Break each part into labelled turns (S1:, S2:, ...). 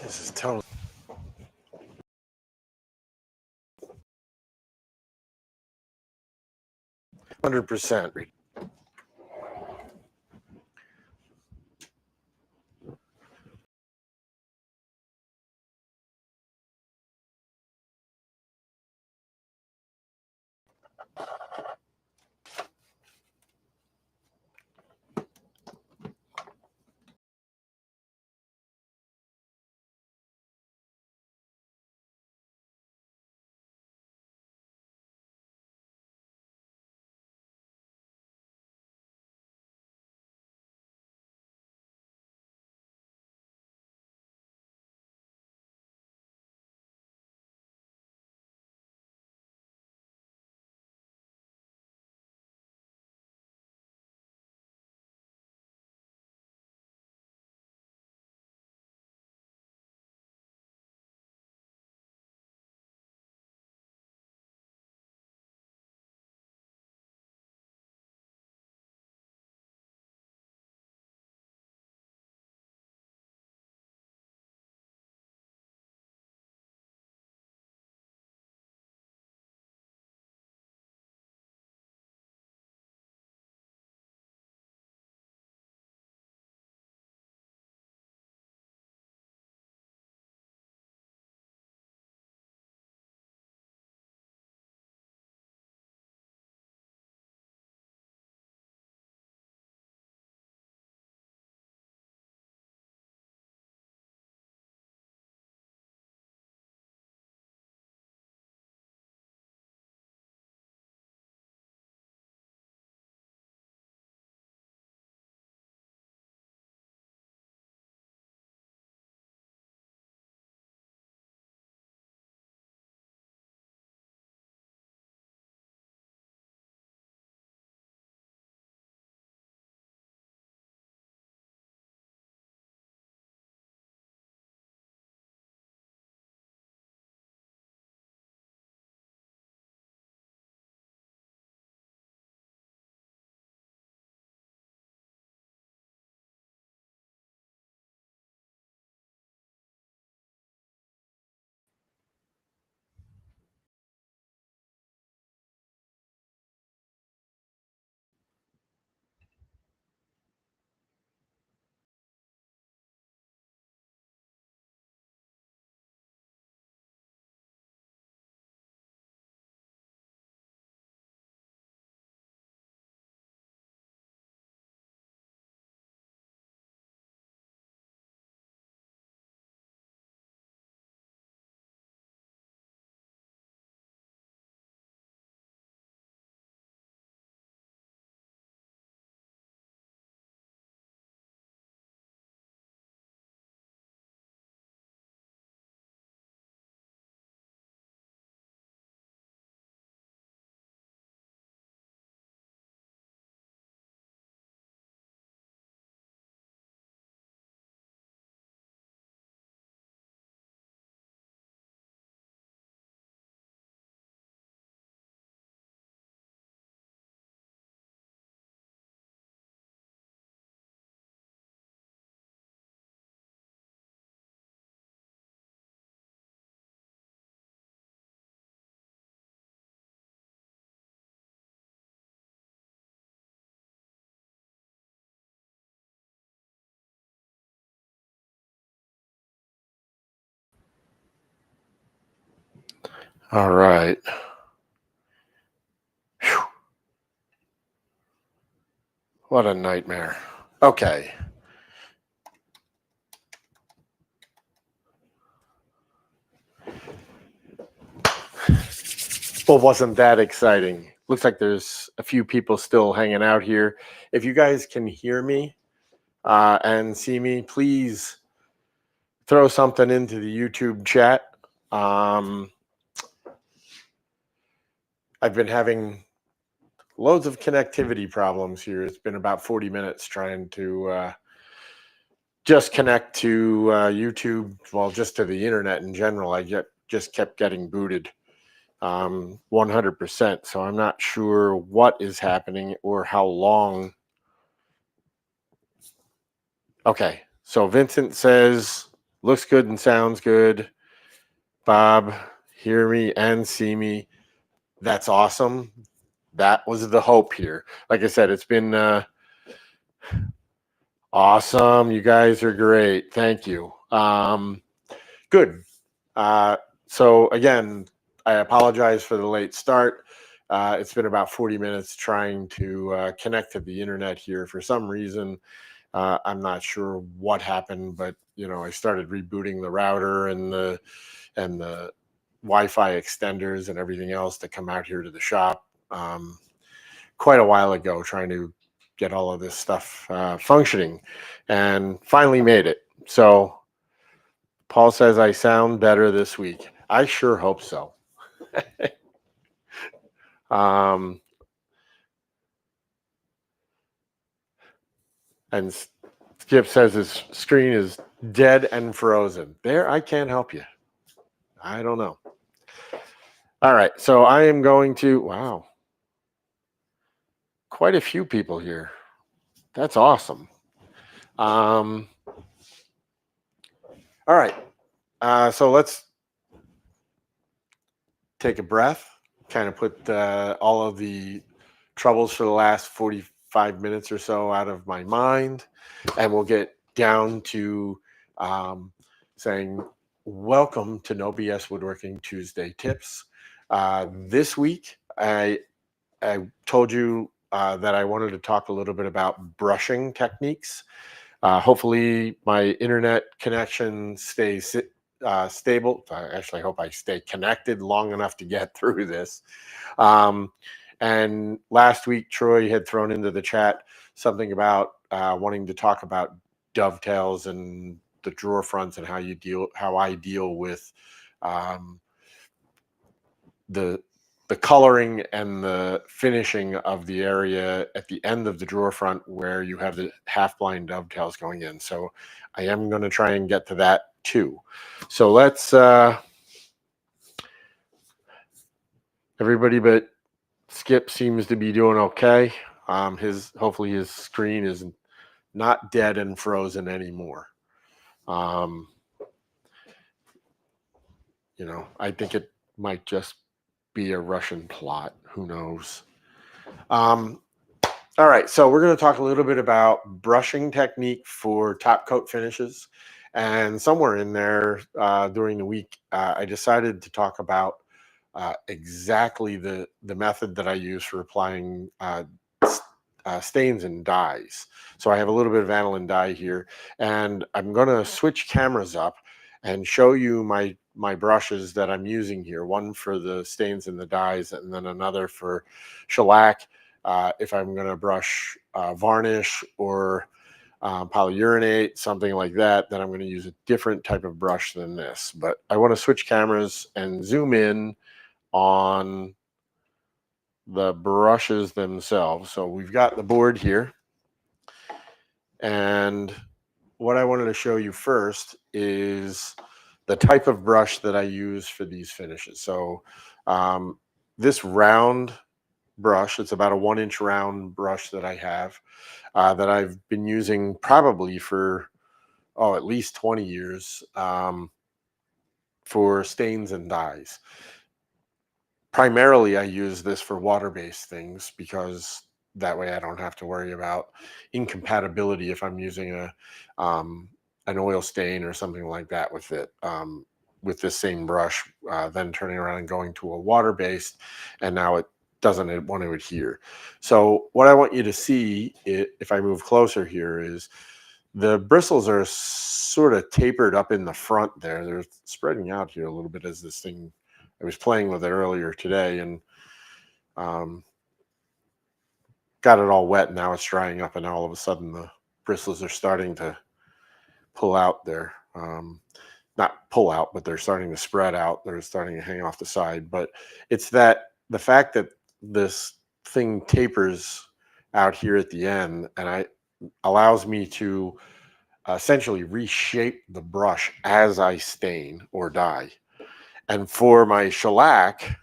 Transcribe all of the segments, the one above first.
S1: This is totally 100%. All right. Phew, what a nightmare. Okay. Well, wasn't that exciting? Looks like there's a few people still hanging out here. If you guys can hear me and see me, please throw something into the YouTube chat. Um, I've been having loads of connectivity problems here. It's been about 40 minutes trying to just connect to YouTube, well, just to the internet in general. Just kept getting booted 100%. So I'm not sure what is happening or how long. Okay, so Vincent says, looks good and sounds good. Bob, hear me and see me. That's awesome. That was the hope here. Like I said, it's been awesome. You guys are great. Thank you. Good. So again, I apologize for the late start. It's been about 40 minutes trying to connect to the internet here. For some reason, I'm not sure what happened, but I started rebooting the router and the Wi-Fi extenders and everything else to come out here to the shop quite a while ago, trying to get all of this stuff functioning, and finally made it. So Paul says I sound better this week. I sure hope so. um, and Skip says his screen is dead and frozen. There, I can't help you. I don't know. All right, so I am going to, wow, quite a few people here. That's awesome. All right, so let's take a breath, kind of put all of the troubles for the last 45 minutes or so out of my mind, and we'll get down to saying, welcome to No BS Woodworking Tuesday Tips. This week, I told you that I wanted to talk a little bit about brushing techniques. Hopefully, my internet connection stays stable. I actually hope I stay connected long enough to get through this. And last week, Troy had thrown into the chat something about wanting to talk about dovetails and the drawer fronts and how I deal with the coloring and the finishing of the area at the end of the drawer front where you have the half blind dovetails going in. So I am going to try and get to that too. So let's everybody but Skip seems to be doing okay. Hopefully his screen is not dead and frozen anymore. I think it might just be a Russian plot. Who knows? All right, so we're going to talk a little bit about brushing technique for top coat finishes. And somewhere in there during the week, I decided to talk about exactly the method that I use for applying stains and dyes. So I have a little bit of aniline dye here, and I'm going to switch cameras up and show you my brushes that I'm using here. One for the stains and the dyes, and then another for shellac. If I'm going to brush varnish or polyurinate, something like that, then I'm going to use a different type of brush than this. But I want to switch cameras and zoom in on the brushes themselves. So we've got the board here. And what I wanted to show you first is the type of brush that I use for these finishes. So this round brush, it's about a 1-inch round brush that I have that I've been using probably for at least 20 years for stains and dyes. Primarily I use this for water-based things because that way I don't have to worry about incompatibility if I'm using an oil stain or something like that with it. with this same brush, then turning around and going to a water-based, and now it doesn't want to adhere. So what I want you to see, if I move closer here, is the bristles are sort of tapered up in the front there. They're spreading out here a little bit as this thing, I was playing with it earlier today, and got it all wet, and now it's drying up, and now all of a sudden the bristles are starting to pull out there. Not pull out, but they're starting to spread out. They're starting to hang off the side. But it's that the fact that this thing tapers out here at the end, and allows me to essentially reshape the brush as I stain or dye. And for my shellac,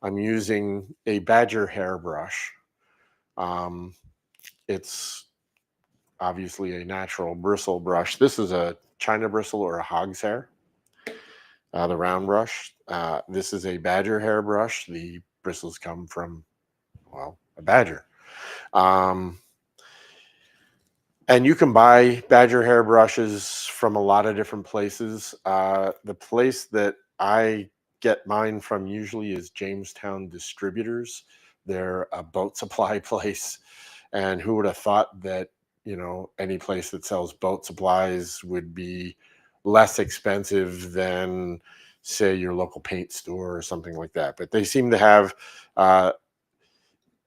S1: I'm using a badger hair brush. It's obviously a natural bristle brush. This is a China bristle or a hog's hair, the round brush. This is a badger hair brush. The bristles come from, well, a badger. And you can buy badger hair brushes from a lot of different places. The place that I get mine from usually is Jamestown Distributors. They're a boat supply place. And who would have thought that, any place that sells boat supplies would be less expensive than, say, your local paint store or something like that. But they seem to have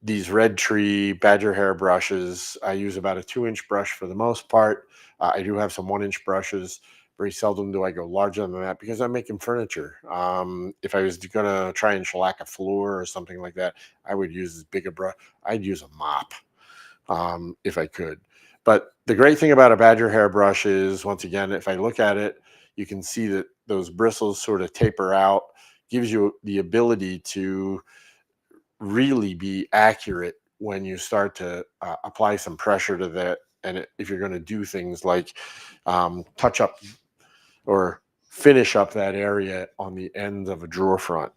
S1: these red tree badger hair brushes. I use about a 2-inch brush for the most part. I do have some 1-inch brushes. Very seldom do I go larger than that because I'm making furniture. If I was going to try and shellac a floor or something like that, I would use as big a brush. I'd use a mop if I could. But the great thing about a badger hair brush is, once again, if I look at it, you can see that those bristles sort of taper out, gives you the ability to really be accurate when you start to apply some pressure to that. And if you're going to do things like touch up or finish up that area on the ends of a drawer front.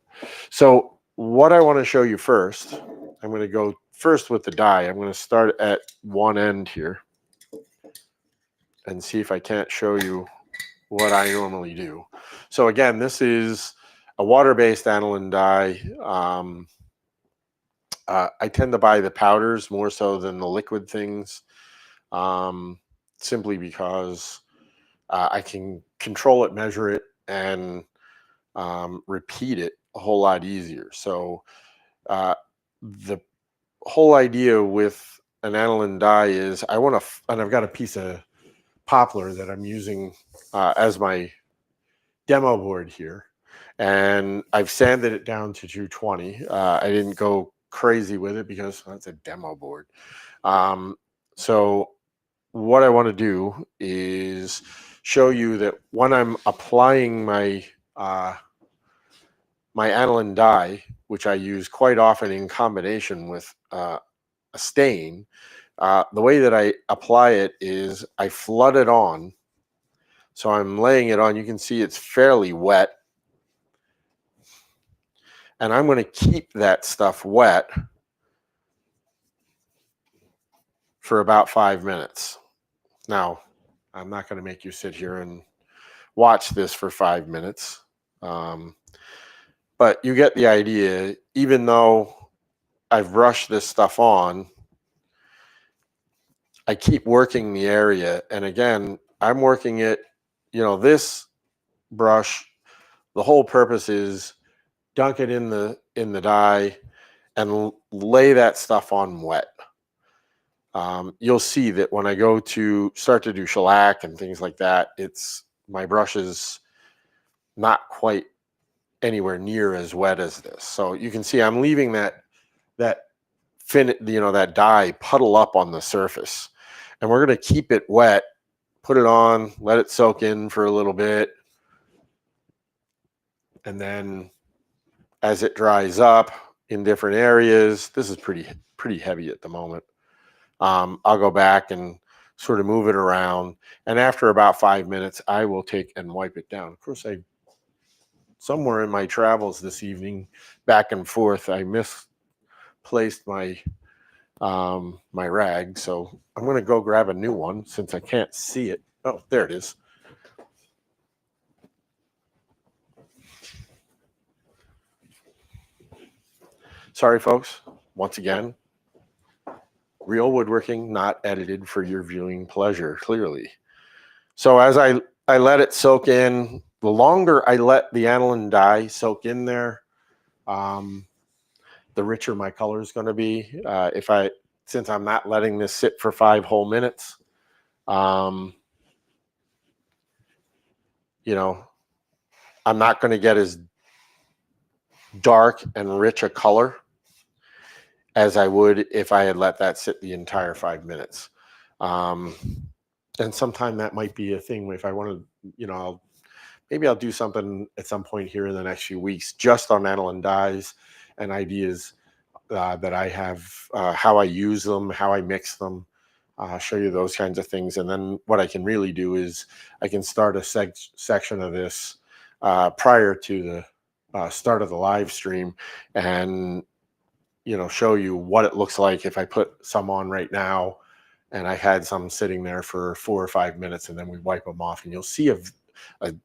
S1: So what I want to show you first, I'm going to go first with the dye. I'm going to start at one end here and see if I can't show you what I normally do. So again, this is a water-based aniline dye. I tend to buy the powders more so than the liquid things, simply because I can control it, measure it, and repeat it a whole lot easier. So the whole idea with an aniline dye is I want to, and I've got a piece of poplar that I'm using as my demo board here, and I've sanded it down to 220. I didn't go crazy with it because that's a demo board. So what I want to do is show you that when I'm applying my my aniline dye, which I use quite often in combination with a stain, the way that I apply it is I flood it on. So I'm laying it on. You can see it's fairly wet. And I'm going to keep that stuff wet for about 5 minutes. Now, I'm not going to make you sit here and watch this for 5 minutes. But you get the idea. Even though I've brushed this stuff on, I keep working the area. And again, I'm working it, this brush, the whole purpose is dunk it in the dye and lay that stuff on wet. You'll see that when I go to start to do shellac and things like that, my brush is not quite anywhere near as wet as this. So you can see I'm leaving that dye puddle up on the surface, and we're going to keep it wet, put it on, let it soak in for a little bit, and then as it dries up in different areas, this is pretty heavy at the moment. I'll go back and sort of move it around, and after about 5 minutes, I will take and wipe it down. Of course, somewhere in my travels this evening, back and forth, I misplaced my my rag, so I'm going to go grab a new one since I can't see it. Oh, there it is. Sorry, folks. Once again, real woodworking, not edited for your viewing pleasure, clearly. So as I let it soak in, the longer I let the aniline dye soak in there, the richer my color is going to be. Since I'm not letting this sit for 5 whole minutes, you know, I'm not going to get as dark and rich a color as I would if I had let that sit the entire 5 minutes. And sometime that might be a thing if I want to, maybe I'll do something at some point here in the next few weeks just on aniline dyes and ideas that I have, how I use them, how I mix them. Show you those kinds of things. And then what I can really do is I can start a section of this prior to the start of the live stream and, show you what it looks like if I put some on right now and I had some sitting there for 4 or 5 minutes and then we wipe them off and you'll see a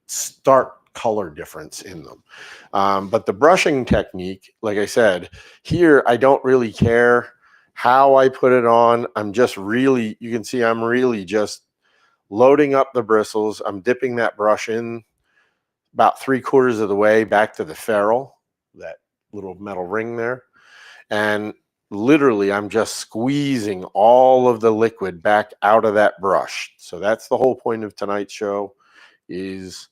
S1: stark color difference in them. But the brushing technique, like I said, here I don't really care how I put it on. I'm just really, you can see I'm really just loading up the bristles. I'm dipping that brush in about 3/4 of the way back to the ferrule, that little metal ring there. And literally I'm just squeezing all of the liquid back out of that brush. So that's the whole point of tonight's show, is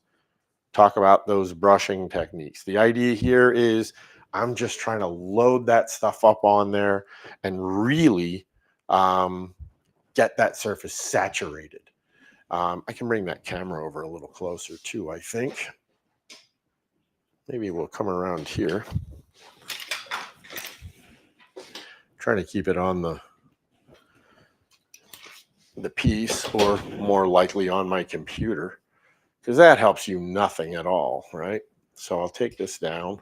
S1: talk about those brushing techniques. The idea here is I'm just trying to load that stuff up on there and really get that surface saturated. I can bring that camera over a little closer too, I think. Maybe we'll come around here. Trying to keep it on the piece, or more likely on my computer, because that helps you nothing at all, right? So I'll take this down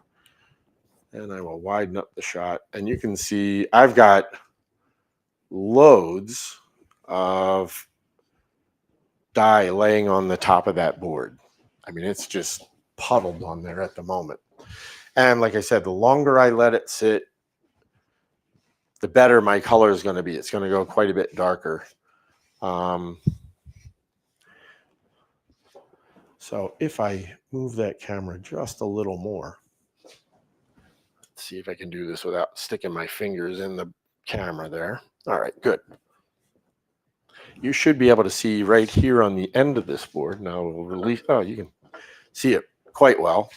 S1: and I will widen up the shot, and you can see I've got loads of dye laying on the top of that board. I mean, it's just puddled on there at the moment. And like I said, the longer I let it sit, the better my color is going to be. It's going to go quite a bit darker. So if I move that camera just a little more, let's see if I can do this without sticking my fingers in the camera there. All right, good. You should be able to see right here on the end of this board. Now we'll release, oh, you can see it quite well.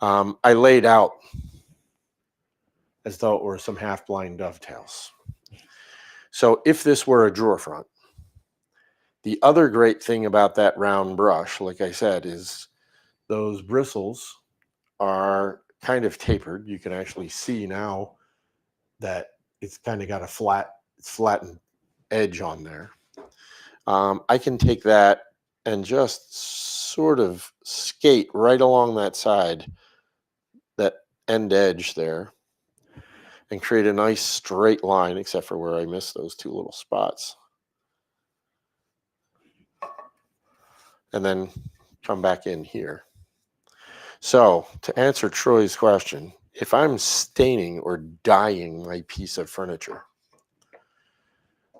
S1: I laid out as though it were some half-blind dovetails. So if this were a drawer front, the other great thing about that round brush, like I said, is those bristles are kind of tapered. You can actually see now that it's kind of got a flattened edge on there. I can take that and just sort of skate right along that side, that end edge there, and create a nice straight line, except for where I missed those 2 little spots. And then come back in here. So to answer Troy's question, if I'm staining or dyeing my piece of furniture,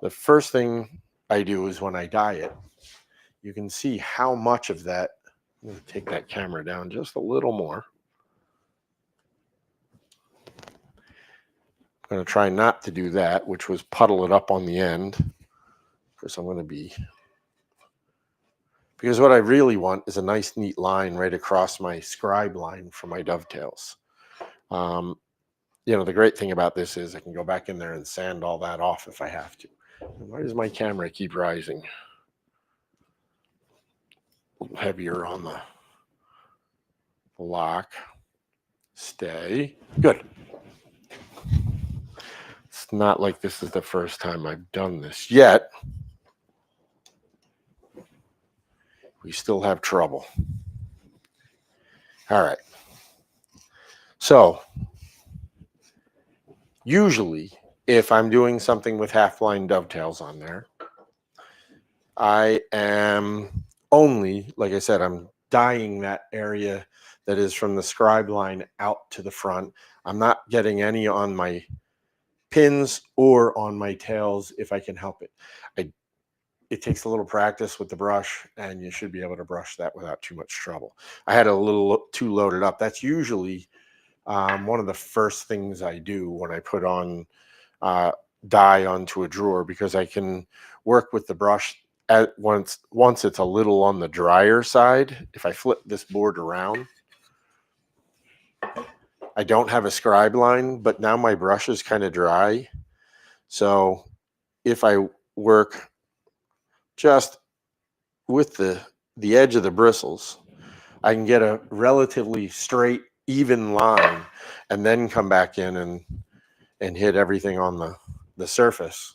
S1: the first thing I do is when I dye it, you can see how much of that, I'm going to take that camera down just a little more. I'm going to try not to do that, which was puddle it up on the end. Because I'm going to be, because what I really want is a nice neat line right across my scribe line for my dovetails. The great thing about this is I can go back in there and sand all that off if I have to. Why does my camera keep rising? A little heavier on the lock. Stay. Good. It's not like this is the first time I've done this yet. We still have trouble. All right. So usually if I'm doing something with half-blind dovetails on there, I am only, like I said, I'm dyeing that area that is from the scribe line out to the front. I'm not getting any on my pins or on my tails if I can help it. It takes a little practice with the brush, and you should be able to brush that without too much trouble. I had a little too loaded up. That's usually one of the first things I do when I put on dye onto a drawer, because I can work with the brush at once it's a little on the drier side. If I flip this board around, I don't have a scribe line, but now my brush is kind of dry. So if I work just with the edge of the bristles, I can get a relatively straight, even line, and then come back in and hit everything on the surface,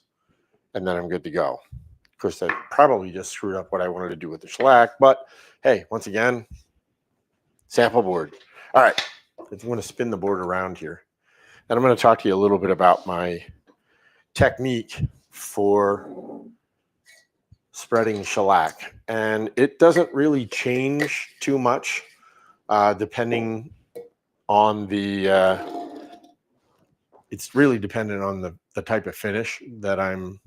S1: and then I'm good to go. Of course, that probably just screwed up what I wanted to do with the shellac, but hey, once again, sample board. All right, I'm going to spin the board around here, and I'm going to talk to you a little bit about my technique for spreading shellac. And it doesn't really change too much depending on it's really dependent on the type of finish that I'm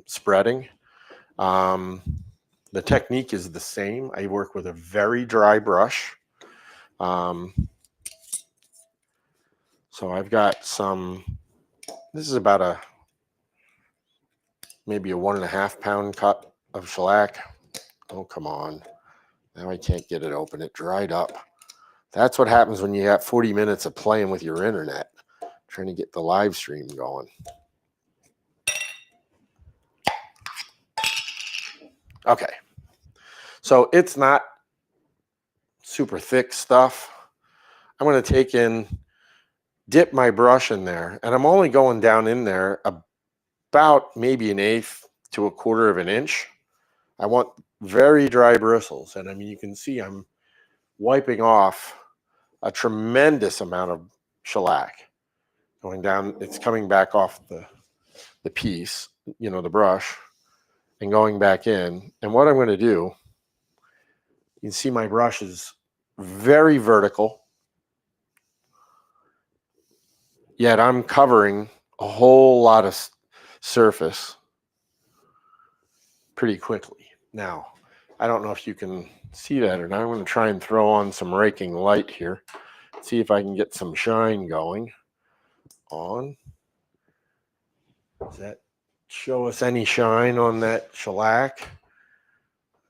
S1: spreading. The technique is the same. I work with a very dry brush. So I've got this is about maybe a 1.5 pound cut of shellac. Oh, come on. Now I can't get it open. It dried up. That's what happens when you got 40 minutes of playing with your internet, trying to get the live stream going. Okay. So it's not super thick stuff. I'm going to dip my brush in there, and I'm only going down in there about maybe 1/8 to 1/4 of an inch. I want very dry bristles. And I mean, you can see I'm wiping off a tremendous amount of shellac going down. It's coming back off the piece, the brush, and going back in. And what I'm going to do, you can see my brush is very vertical, yet I'm covering a whole lot of surface pretty quickly. Now, I don't know if you can see that or not. I'm going to try and throw on some raking light here. See if I can get some shine going on. Does that show us any shine on that shellac?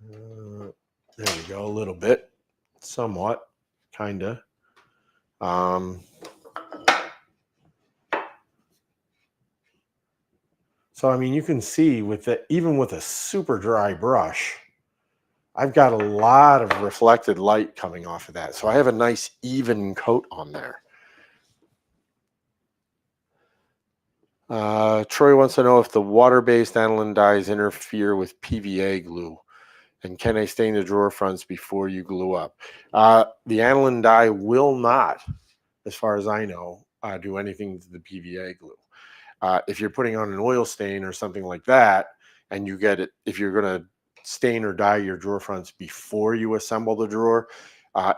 S1: There we go, a little bit, somewhat, kind of. So, I mean, you can see even with a super dry brush, I've got a lot of reflected light coming off of that. So I have a nice even coat on there. Troy wants to know if the water-based aniline dyes interfere with PVA glue, and can I stain the drawer fronts before you glue up? The aniline dye will not, as far as I know, do anything to the PVA glue. If you're putting on an oil stain or something like that, and you get it, if you're going to stain or dye your drawer fronts before you assemble the drawer,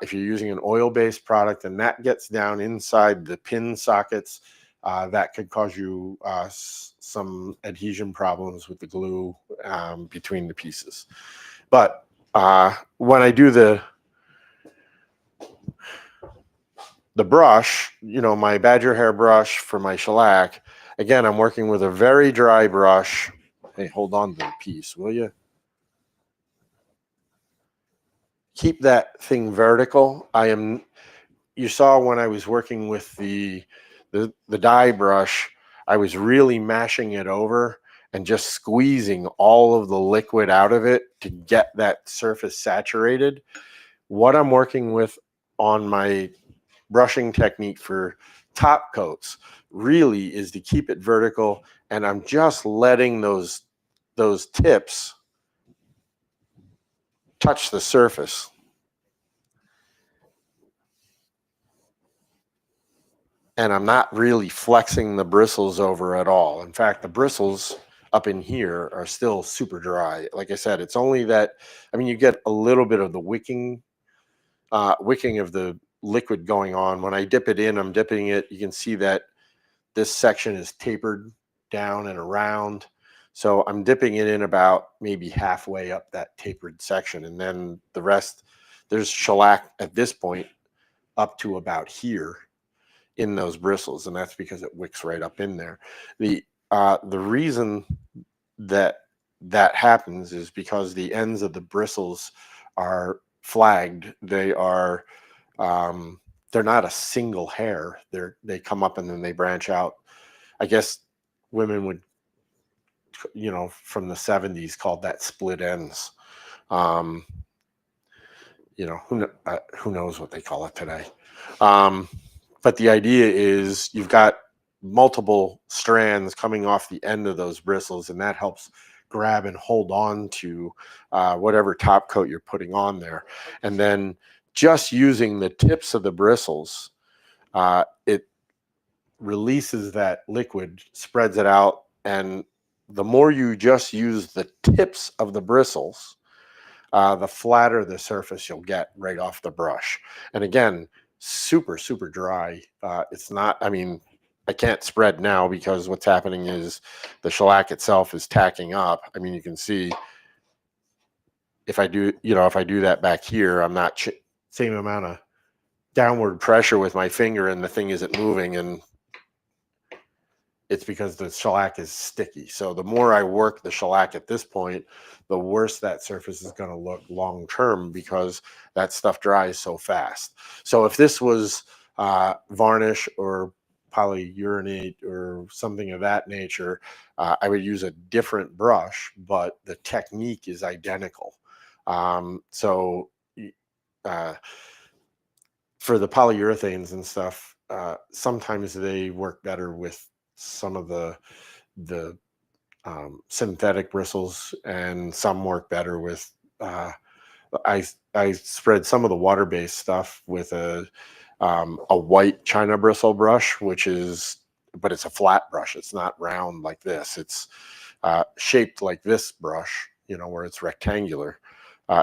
S1: if you're using an oil-based product and that gets down inside the pin sockets, that could cause you some adhesion problems with the glue between the pieces. But when I do the brush, my badger hair brush for my shellac, again, I'm working with a very dry brush. Hey, hold on to the piece, will you? Keep that thing vertical. You saw when I was working with the dye brush, I was really mashing it over and just squeezing all of the liquid out of it to get that surface saturated. What I'm working with on my brushing technique for top coats really is to keep it vertical, and I'm just letting those tips touch the surface. And I'm not really flexing the bristles over at all. In fact, the bristles up in here are still super dry. Like I said, it's only that, I mean, you get a little bit of the wicking wicking of the liquid going on. When I dip it in, I'm dipping it. You can see that this section is tapered down and around. So I'm dipping it in about maybe halfway up that tapered section. And then the rest, there's shellac at this point up to about here in those bristles. And that's because it wicks right up in there. The reason that that happens is because the ends of the bristles are flagged. They're not a single hair. They come up and then they branch out. I guess women would, from the 70s called that split ends. Who knows what they call it today. But the idea is you've got multiple strands coming off the end of those bristles, and that helps grab and hold on to whatever top coat you're putting on there. And then just using the tips of the bristles, it releases that liquid, spreads it out, and the more you just use the tips of the bristles, the flatter the surface you'll get right off the brush. And again, super, super dry. It's not, I can't spread now because what's happening is the shellac itself is tacking up. You can see if I do that back here, I'm not same amount of downward pressure with my finger and the thing isn't moving, and it's because the shellac is sticky. So the more I work the shellac at this point, the worse that surface is going to look long term because that stuff dries so fast. So if this was varnish or polyurethanate or something of that nature, I would use a different brush, but the technique is identical. For the polyurethanes and stuff, sometimes they work better with some of the synthetic bristles, and some work better with I spread some of the water-based stuff with a white China bristle brush, but it's a flat brush. It's not round like this. It's shaped like this brush, where it's rectangular.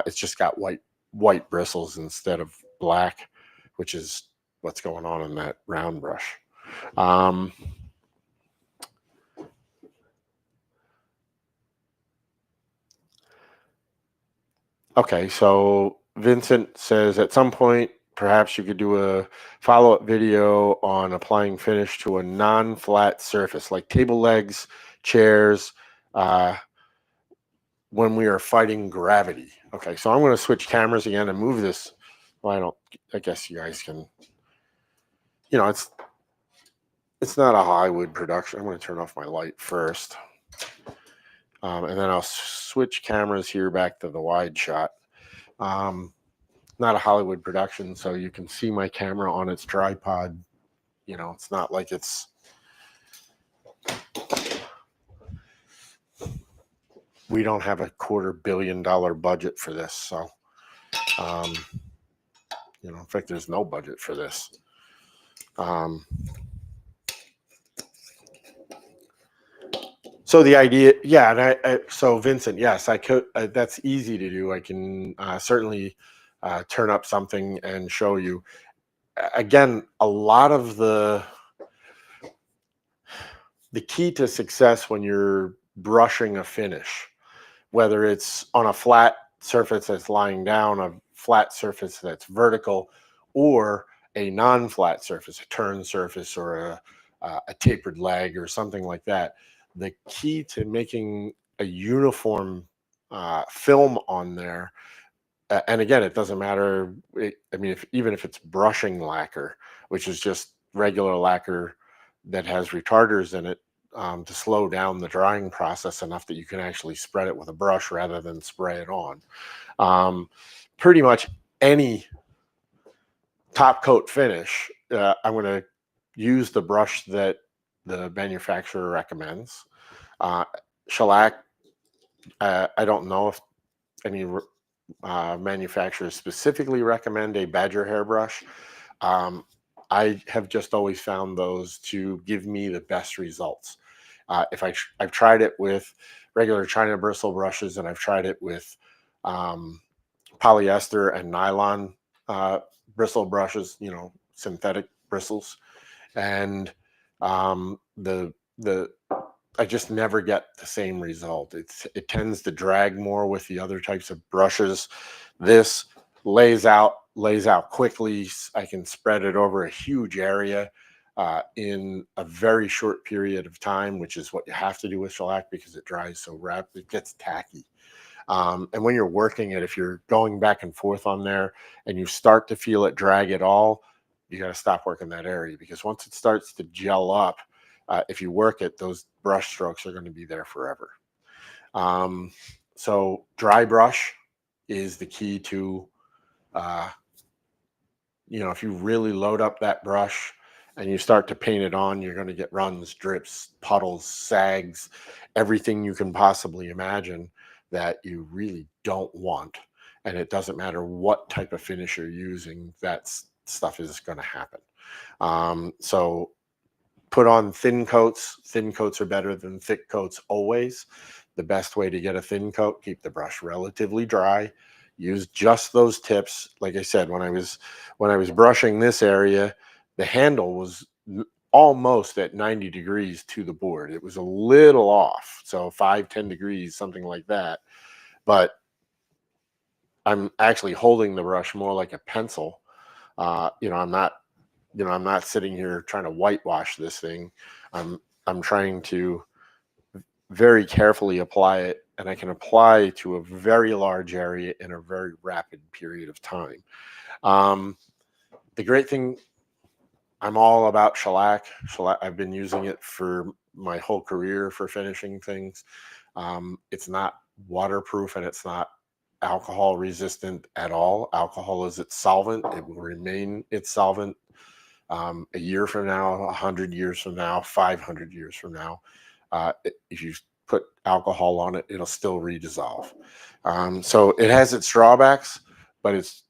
S1: It's just got white bristles instead of black, which is what's going on in that round brush. Okay, so Vincent says at some point, perhaps you could do a follow-up video on applying finish to a non-flat surface like table legs, chairs, when we are fighting gravity. Okay, so I'm going to switch cameras again and move this. Well, I guess you guys can, it's not a Hollywood production. I'm going to turn off my light first. And then I'll switch cameras here back to the wide shot. Not a Hollywood production, so you can see my camera on its tripod. It's not like we don't have a $250 million budget for this. So, in fact, there's no budget for this. So the idea, yeah, and so Vincent, yes, I could. That's easy to do. I can certainly turn up something and show you. Again, a lot of the key to success when you're brushing a finish, whether it's on a flat surface that's lying down, a flat surface that's vertical, or a non-flat surface, a turned surface, or a tapered leg, or something like that. The key to making a uniform film on there, and again, it doesn't matter. Even if it's brushing lacquer, which is just regular lacquer that has retarders in it to slow down the drying process enough that you can actually spread it with a brush rather than spray it on. Pretty much any top coat finish, I'm going to use the brush that the manufacturer recommends. Shellac, I don't know if any manufacturers specifically recommend a badger hair brush. I have just always found those to give me the best results. I've tried it with regular China bristle brushes, and I've tried it with polyester and nylon bristle brushes, synthetic bristles, and the I just never get the same result. It tends to drag more with the other types of brushes. This lays out quickly. I can spread it over a huge area in a very short period of time, which is what you have to do with shellac because it dries so rapidly. It gets tacky. And when you're working it, if you're going back and forth on there and you start to feel it drag at all, you got to stop working that area, because once it starts to gel up, if you work it, those brush strokes are going to be there forever. So dry brush is the key to, if you really load up that brush and you start to paint it on, you're going to get runs, drips, puddles, sags, everything you can possibly imagine that you really don't want. And it doesn't matter what type of finish you're using, that stuff is going to happen. So put on thin coats. Thin coats are better than thick coats always. The best way to get a thin coat, keep the brush relatively dry. Use just those tips. Like I said, when I was brushing this area, the handle was almost at 90 degrees to the board. It was a little off, so 5-10 degrees, something like that. But I'm actually holding the brush more like a pencil. I'm not sitting here trying to whitewash this thing. I'm trying to very carefully apply it, and I can apply to a very large area in a very rapid period of time. The great thing, I'm all about shellac. I've been using it for my whole career for finishing things. It's not waterproof and it's not alcohol resistant at all. Alcohol is its solvent. It will remain its solvent a year from now, 100 years from now, 500 years from now. If you put alcohol on it, it'll still redissolve. So it has its drawbacks, but it's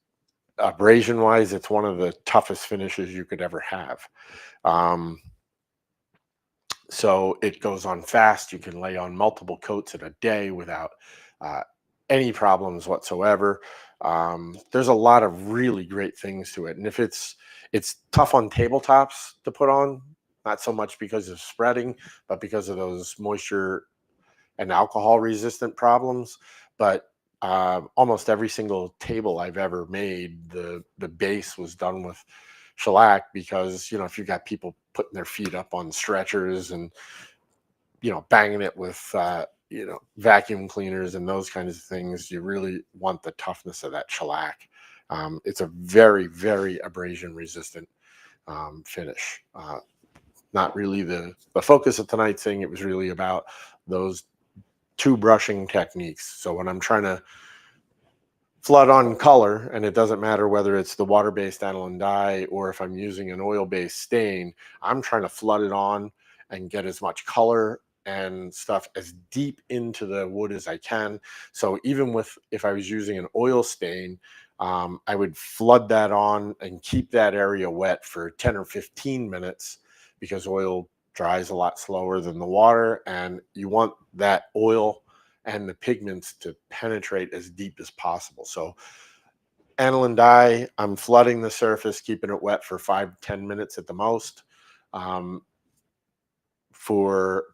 S1: abrasion wise, it's one of the toughest finishes you could ever have. So it goes on fast. You can lay on multiple coats in a day without any problems whatsoever. There's a lot of really great things to it. And if it's tough on tabletops to put on, not so much because of spreading, but because of those moisture and alcohol resistant problems. But almost every single table I've ever made, the base was done with shellac, because if you got people putting their feet up on stretchers and banging it with vacuum cleaners and those kinds of things, you really want the toughness of that shellac. It's a very, very abrasion resistant finish. Not really the focus of tonight's thing. It was really about those two brushing techniques. So when I'm trying to flood on color, and it doesn't matter whether it's the water-based aniline dye or if I'm using an oil-based stain, I'm trying to flood it on and get as much color and stuff as deep into the wood as I can. So even if I was using an oil stain, I would flood that on and keep that area wet for 10 or 15 minutes, because oil dries a lot slower than the water, and you want that oil and the pigments to penetrate as deep as possible. So aniline dye, I'm flooding the surface, keeping it wet for 5-10 minutes at the most. For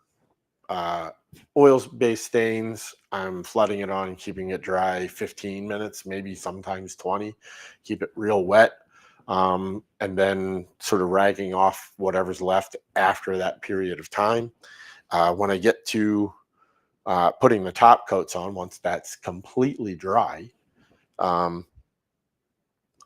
S1: oils-based stains, I'm flooding it on and keeping it dry 15 minutes, maybe sometimes 20. Keep it real wet, and then sort of ragging off whatever's left after that period of time. When I get to putting the top coats on, once that's completely dry, I'm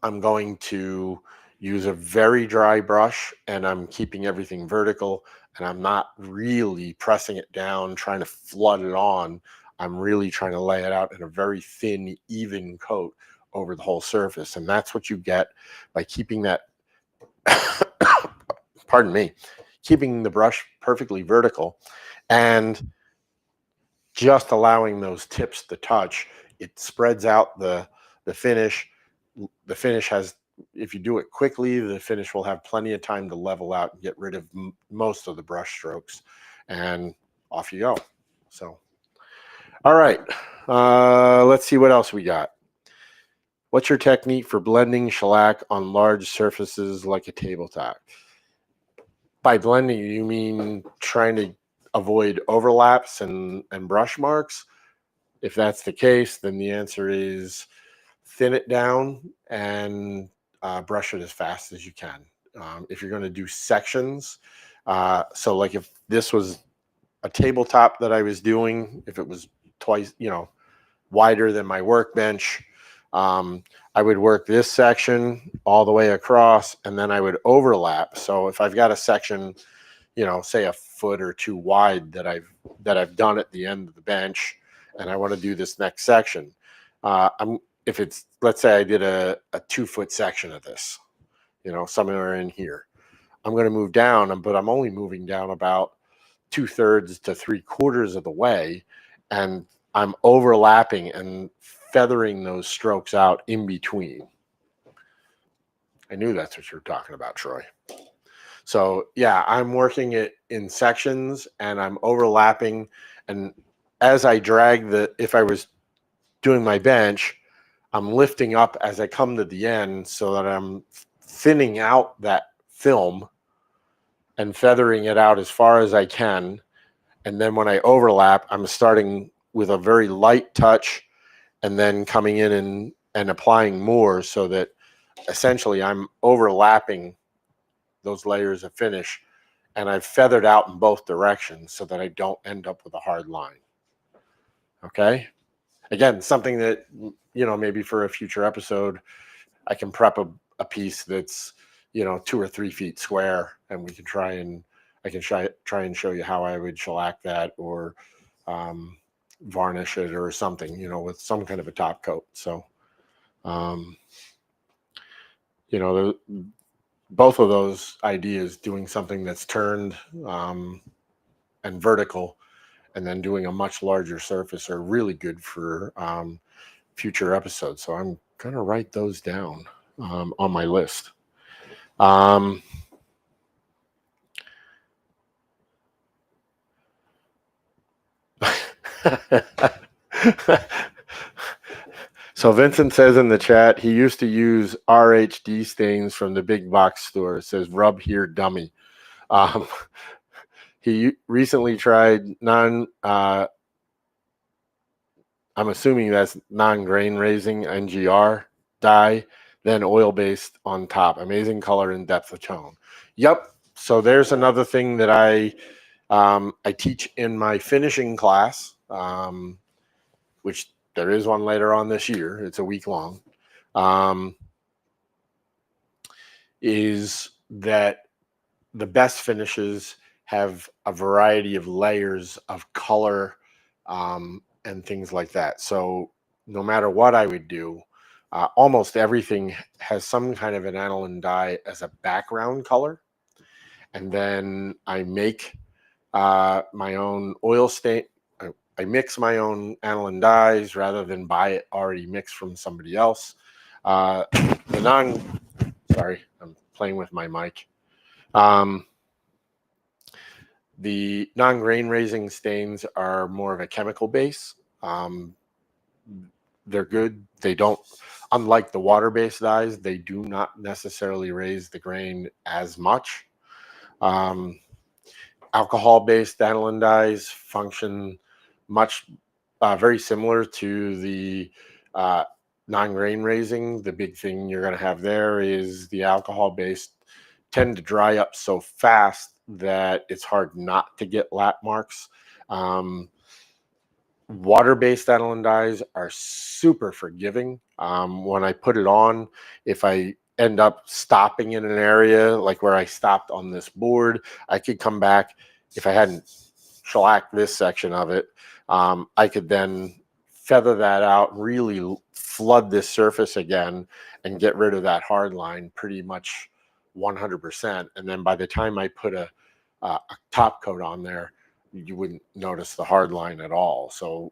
S1: going to use a very dry brush, and I'm keeping everything vertical, and I'm not really pressing it down, trying to flood it on. I'm really trying to lay it out in a very thin, even coat over the whole surface. And that's what you get by keeping that, pardon me, keeping the brush perfectly vertical and just allowing those tips to touch. It spreads out the finish. The finish has, if you do it quickly, the finish will have plenty of time to level out and get rid of most of the brush strokes, and off you go. So, all right, let's see what else we got. What's your technique for blending shellac on large surfaces like a tabletop? By blending, you mean trying to avoid overlaps and brush marks? If that's the case, then the answer is thin it down and brush it as fast as you can. If you're going to do sections, so like if this was a tabletop that I was doing, if it was twice, wider than my workbench, I would work this section all the way across, and then I would overlap. So if I've got a section, say a foot or two wide that I've done at the end of the bench, and I want to do this next section, if it's, let's say I did a 2 foot section of this, somewhere in here, I'm going to move down, but I'm only moving down about 2/3 to 3/4 of the way, and I'm overlapping and feathering those strokes out in between. I knew that's what you're talking about, Troy. So yeah, I'm working it in sections and I'm overlapping. And as I drag if I was doing my bench, I'm lifting up as I come to the end so that I'm thinning out that film and feathering it out as far as I can. And then when I overlap, I'm starting with a very light touch and then coming in and applying more, so that essentially I'm overlapping those layers of finish, and I've feathered out in both directions so that I don't end up with a hard line. Okay. Again, something that, maybe for a future episode, I can prep a piece that's, 2 or 3 feet square, and we can I can try and show you how I would shellac that, or varnish it or something, with some kind of a top coat. So, both of those ideas, doing something that's turned and vertical, and then doing a much larger surface, are really good for future episodes. So I'm going to write those down on my list. So Vincent says in the chat, he used to use RHD stains from the big box store. It says, rub here, dummy. He recently tried I'm assuming that's non-grain raising NGR dye, then oil-based on top. Amazing color and depth of tone. Yep. So there's another thing that I teach in my finishing class, which there is one later on this year. It's a week long. Is that the best finishes have a variety of layers of color and things like that. So no matter what I would do, almost everything has some kind of an aniline dye as a background color. And then I make my own oil stain. I mix my own aniline dyes rather than buy it already mixed from somebody else. Sorry, I'm playing with my mic. The non-grain raising stains are more of a chemical base. They're good. They don't, unlike the water-based dyes, they do not necessarily raise the grain as much. Alcohol-based aniline dyes function very similar to the non-grain raising. The big thing you're going to have there is the alcohol-based tend to dry up so fast that it's hard not to get lap marks. Water-based aniline dyes are super forgiving. When I put it on, if I end up stopping in an area like where I stopped on this board, I could come back. If I hadn't shellacked this section of it, I could then feather that out, really flood this surface again, and get rid of that hard line pretty much 100%. And then by the time I put a top coat on there, you wouldn't notice the hard line at all. So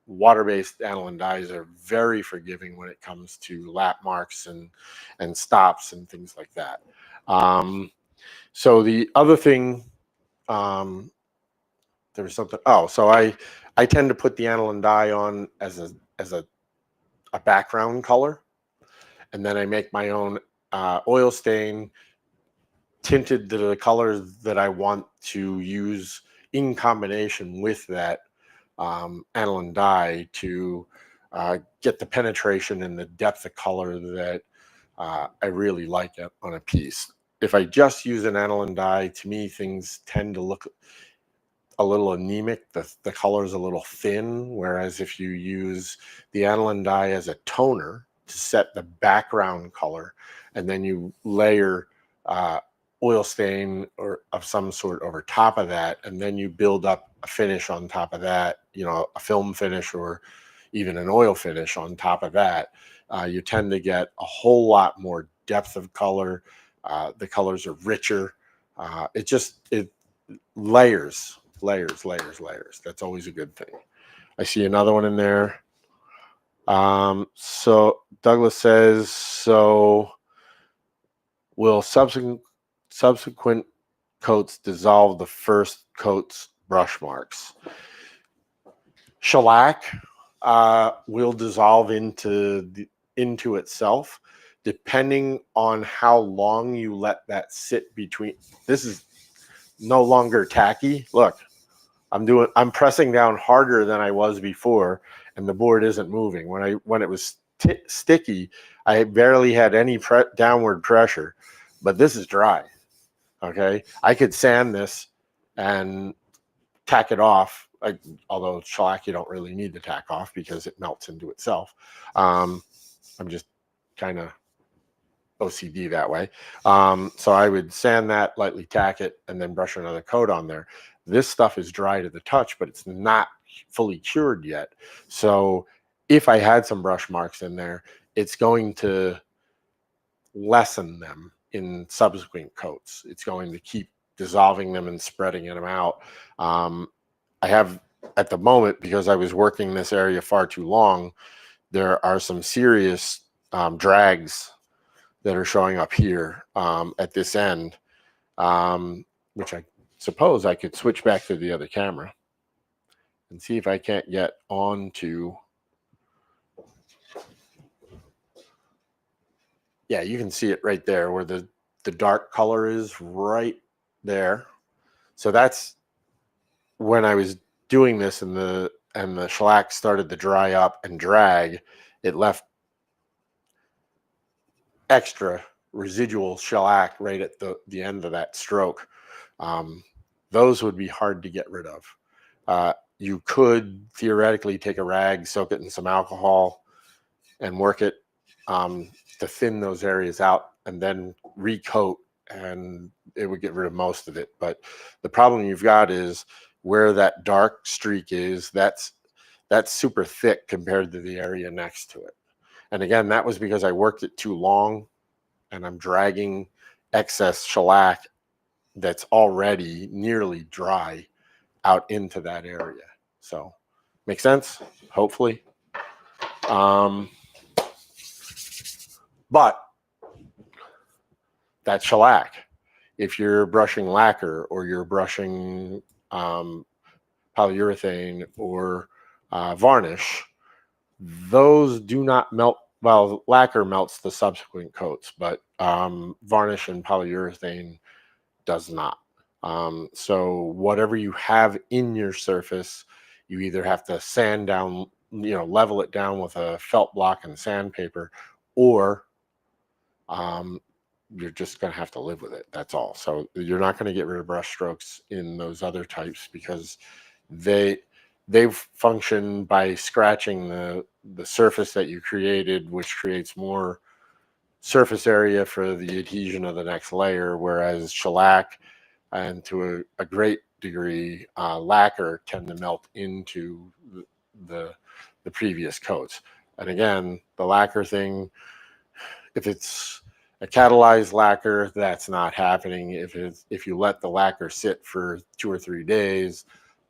S1: water-based aniline dyes are very forgiving when it comes to lap marks and stops and things like that. So the other thing, there was something. Oh, so I tend to put the aniline dye on as a a background color, and then I make my own oil stain tinted to the colors that I want to use in combination with that aniline dye to get the penetration and the depth of color that I really like it on a piece. If I just use an aniline dye, to me, things tend to look a little anemic. The color is a little thin, whereas if you use the aniline dye as a toner to set the background color, and then you layer uh, oil stain or of some sort over top of that, and then you build up a finish on top of that, you know, a film finish or even an oil finish on top of that, you tend to get a whole lot more depth of color. The colors are richer. It layers, layers, layers, layers. That's always a good thing. I see another one in there. So Douglas says, so will subsequent coats dissolve the first coat's brush marks? Shellac will dissolve into itself, depending on how long you let that sit between. This is no longer tacky. Look, I'm pressing down harder than I was before, and the board isn't moving. When it was sticky, I barely had any downward pressure, but this is dry. Okay, I could sand this and tack it off. Although shellac you don't really need to tack off because it melts into itself. I'm just kind of OCD that way. So I would sand that, lightly tack it, and then brush another coat on there. This stuff is dry to the touch, but it's not fully cured yet. So if I had some brush marks in there, it's going to lessen them in subsequent coats. It's going to keep dissolving them and spreading them out. I have, at the moment, because I was working this area far too long, there are some serious drags that are showing up here at this end, which I suppose I could switch back to the other camera and see if I can't get onto. Yeah, you can see it right there where the dark color is right there. So that's when I was doing this and the shellac started to dry up and drag, it left extra residual shellac right at the end of that stroke. Those would be hard to get rid of. You could theoretically take a rag, soak it in some alcohol, and work it to thin those areas out, and then recoat, and it would get rid of most of it. But the problem you've got is where that dark streak is, that's super thick compared to the area next to it. And again, that was because I worked it too long, and I'm dragging excess shellac that's already nearly dry out into that area. So, make sense? Hopefully. But that's shellac. If you're brushing lacquer or you're brushing polyurethane or varnish, those do not melt. Well, lacquer melts the subsequent coats, but varnish and polyurethane does not. So whatever you have in your surface, you either have to sand down, level it down with a felt block and sandpaper, or you're just going to have to live with it. That's all. So you're not going to get rid of brush strokes in those other types because they function by scratching the surface that you created, which creates more surface area for the adhesion of the next layer, whereas shellac and to a great degree lacquer tend to melt into the previous coats. And again, the lacquer thing, if it's a catalyzed lacquer, that's not happening. If you let the lacquer sit for 2 or 3 days,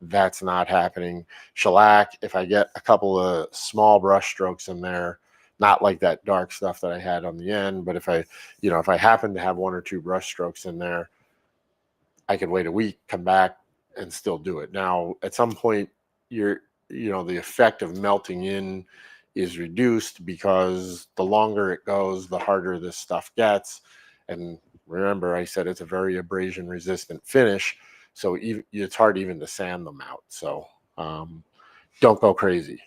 S1: that's not happening. Shellac, if I get a couple of small brush strokes in there, not like that dark stuff that I had on the end, but if I happen to have 1 or 2 brush strokes in there, I could wait a week, come back, and still do it. Now, at some point, the effect of melting in is reduced, because the longer it goes, the harder this stuff gets. And remember, I said it's a very abrasion resistant finish, so it's hard even to sand them out. So don't go crazy.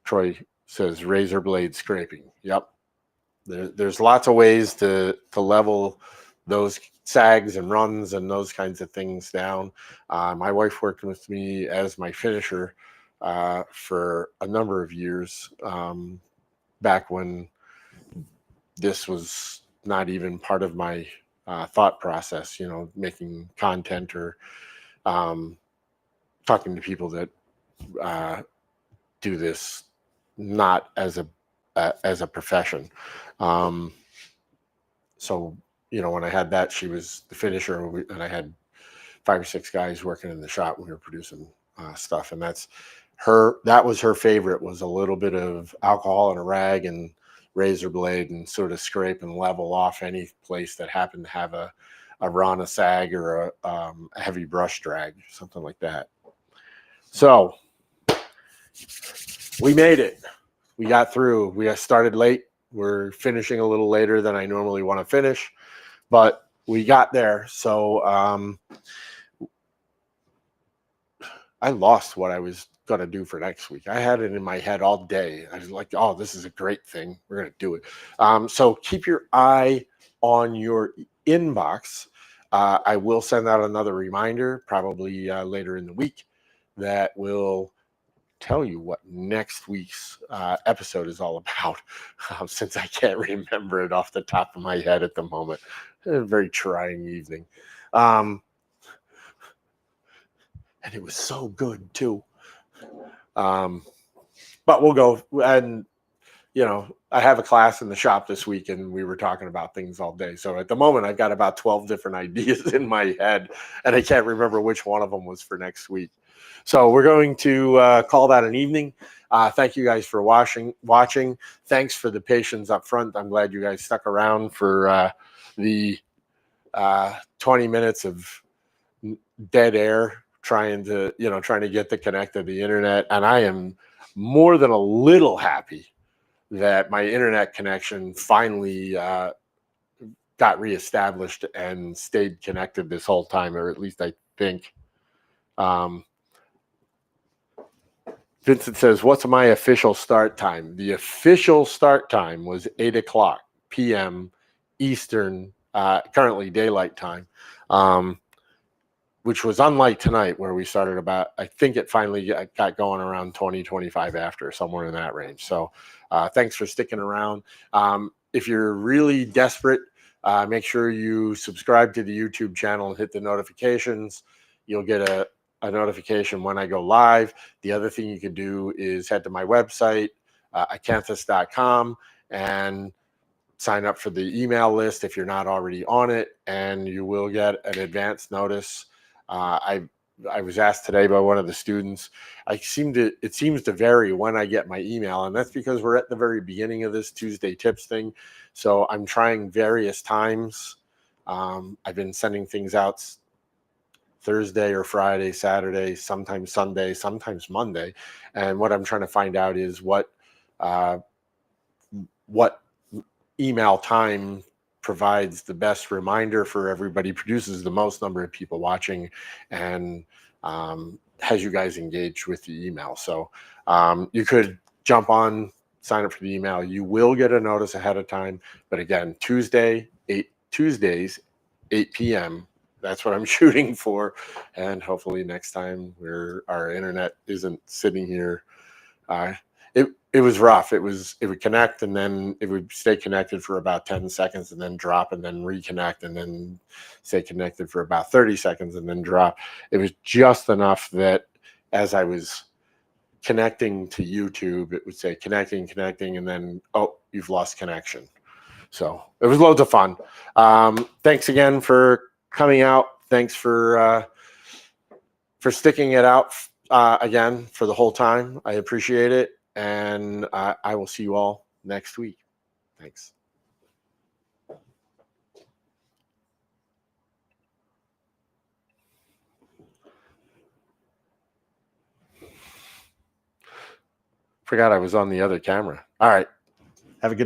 S1: Troy says razor blade scraping. Yep. There's lots of ways to level those sags and runs and those kinds of things down. My wife worked with me as my finisher for a number of years, back when this was not even part of my thought process, making content or talking to people that do this not as a profession. So when I had that, she was the finisher, and I had 5 or 6 guys working in the shop when we were producing stuff, and that was her favorite, was a little bit of alcohol and a rag and razor blade, and sort of scrape and level off any place that happened to have a run, a sag, or a heavy brush drag, something like that. So we made it. We got through. We started late. We're finishing a little later than I normally want to finish, but we got there. So I lost what I was going to do for next week. I had it in my head all day. I was like, oh, this is a great thing. We're going to do it. So keep your eye on your inbox. I will send out another reminder, probably later in the week, that will tell you what next week's episode is all about, since I can't remember it off the top of my head at the moment. A very trying evening. And it was so good too. But we'll go. And I have a class in the shop this week, and we were talking about things all day. So at the moment, I've got about 12 different ideas in my head, and I can't remember which one of them was for next week. So we're going to call that an evening. Thank you guys for watching. Thanks for the patience up front. I'm glad you guys stuck around for the 20 minutes of dead air trying to get the connect to the internet. And I am more than a little happy that my internet connection finally got reestablished and stayed connected this whole time, or at least I think. Vincent says, what's my official start time? The official start time was 8:00 p.m. Eastern, currently daylight time, which was unlike tonight, where we started about, I think it finally got going around 20-25 after, somewhere in that range. So thanks for sticking around. If you're really desperate, make sure you subscribe to the YouTube channel and hit the notifications. You'll get a notification when I go live. The other thing you can do is head to my website, acanthus.com, and sign up for the email list if you're not already on it, and you will get an advance notice. I was asked today by one of the students. It seems to vary when I get my email, and that's because we're at the very beginning of this Tuesday tips thing. So I'm trying various times. I've been sending things out Thursday or Friday, Saturday, sometimes Sunday, sometimes Monday. And what I'm trying to find out is what email time provides the best reminder for everybody, produces the most number of people watching, and has you guys engaged with the email. So you could jump on, sign up for the email. You will get a notice ahead of time. But again, Tuesdays, 8 p.m., that's what I'm shooting for. And hopefully next time our internet isn't sitting here. It was rough. It would connect, and then it would stay connected for about 10 seconds and then drop, and then reconnect, and then stay connected for about 30 seconds and then drop. It was just enough that as I was connecting to YouTube, it would say connecting, and then, oh, you've lost connection. So it was loads of fun. Thanks again for coming out. Thanks for sticking it out again for the whole time. I appreciate it. And I will see you all next week. Thanks. Forgot I was on the other camera. All right. Have a good